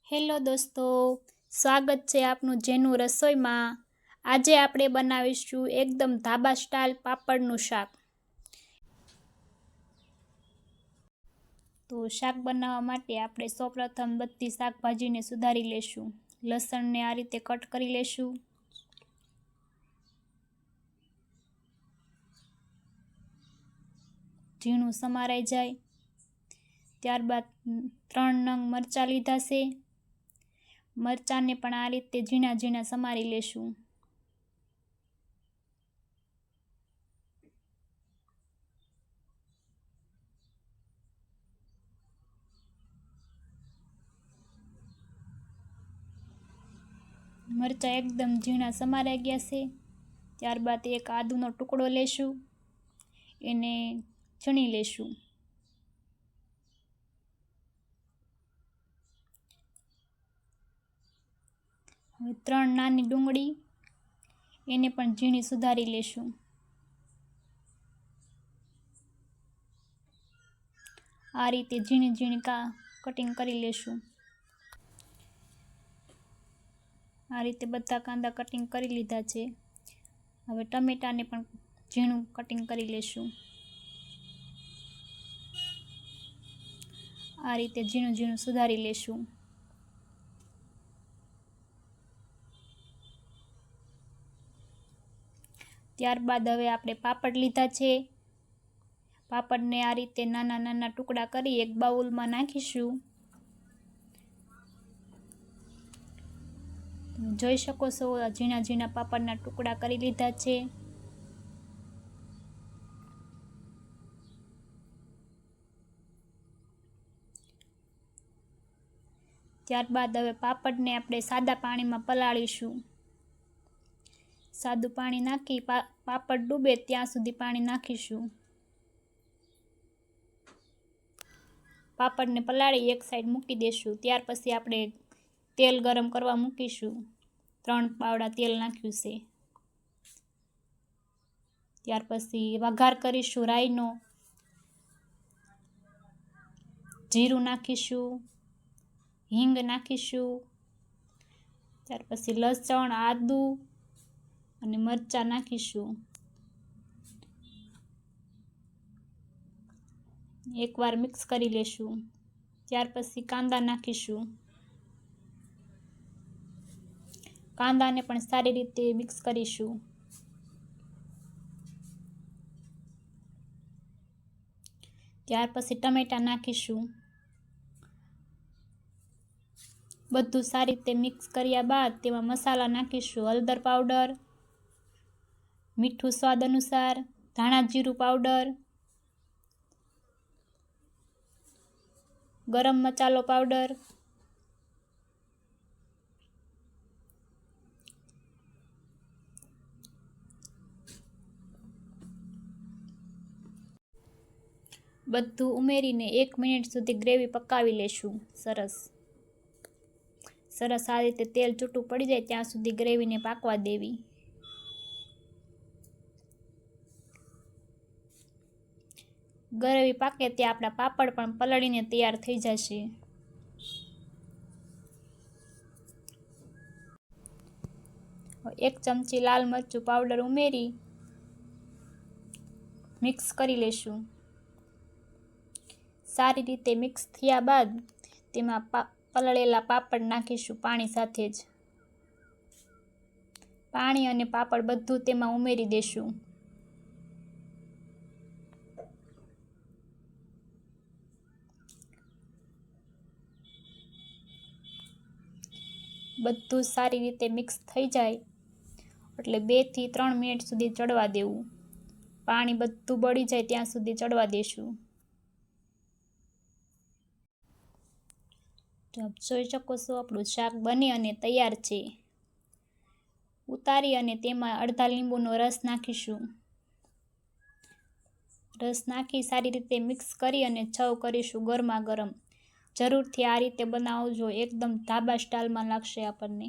Hello દોસ્તો, સ્વાગત છે આપનું જેનું રસોઈમાં। આજે આપણે બનાવીશું એકદમ ધાબા સ્ટાઇલ પાપડનું શાક। તો શાક બનાવવા માટે આપણે સૌપ્રથમ બધી શાકભાજીને સુધારી લેશું। લસણને આ રીતે કટ કરી લેશું। ઝીણું સમારાઈ જાય ત્યારબાદ 3 નંગ મરચાં લીધા છે। મરચાંને પણ આ રીતે ઝીણા ઝીણા સમારી લેશું। મરચાં એકદમ ઝીણા સમારાઈ ગયા છે। ત્યારબાદ એક આદુનો ટુકડો લેશું, એને છીણી લેશું। હવે 3 નાની ડુંગળી, એને પણ ઝીણી સુધારી લેશું। આ રીતે ઝીણી ઝીણી કટિંગ કરી લેશું। આ રીતે બધા કાંદા કટિંગ કરી લીધા છે। હવે ટમેટાને પણ ઝીણું કટિંગ કરી લેશું। આ રીતે ઝીણું ઝીણું સુધારી લેશું। ત્યારબાદ હવે આપણે પાપડ લીધા છે। પાપડને આ રીતે નાના નાના ટુકડા કરી એક બાઉલમાં નાખીશું। જોઈ શકો છો ઝીણા ઝીણા પાપડના ટુકડા કરી લીધા છે। ત્યારબાદ હવે પાપડને આપણે સાદા પાણીમાં પલાળીશું। સાદું પાણી નાખી પાપડ ડૂબે ત્યાં સુધી પાણી નાખીશું। પાપડને પલાળી એક સાઈડ મૂકી દેશું। ત્યાર પછી આપણે તેલ ગરમ કરવા મૂકીશું। 3 પાવડા તેલ નાખ્યું છે। ત્યાર પછી વઘાર કરીશું રાઈનો, જીરું નાખીશું, હિંગ નાખીશું। ત્યાર પછી લસણ, આદુ અને મરચાં નાખીશું। એકવાર મિક્સ કરી લેશું। ત્યાર પછી કાંદા નાખીશું। કાંદાને પણ સારી રીતે મિક્સ કરીશું। ત્યાર પછી ટમેટાં નાખીશું। બધું સારી રીતે મિક્સ કર્યા બાદ તેમાં મસાલા નાખીશું। હળદર પાવડર, મીઠું સ્વાદ અનુસાર, ધાણા જીરું પાવડર, ગરમ મસાલો પાવડર, બધું ઉમેરીને 1 મિનિટ સુધી ગ્રેવી પકાવી લેશું। સરસ આ રીતે તેલ છૂટું પડી જાય ત્યાં સુધી ગ્રેવીને પાકવા દેવી। ગ્રેવી પાકે ત્યાં આપણા પાપડ પણ પલળીને તૈયાર થઈ જશે। એક ચમચી લાલ મરચું પાવડર ઉમેરી મિક્સ કરી લેશું। સારી રીતે મિક્સ થયા બાદ તેમાં પલળેલા પાપડ નાખીશું પાણી સાથે જ। પાણી અને પાપડ બધું તેમાં ઉમેરી દેશું। બધું સારી રીતે મિક્સ થઈ જાય એટલે 2 થી 3 મિનિટ સુધી ચડવા દેવું। પાણી બધું બળી જાય ત્યાં સુધી ચડવા દેશું। આપ જોઈ શકો છો આપણું શાક બની અને તૈયાર છે। ઉતારી અને તેમાં અડધા લીંબુનો રસ નાખીશું। રસ નાખી સારી રીતે મિક્સ કરી અને સર્વ કરીશું ગરમા ગરમ। જરૂરથી આ રીતે બનાવજો, એકદમ ધાબા સ્ટાઇલમાં લાગશે આપણને।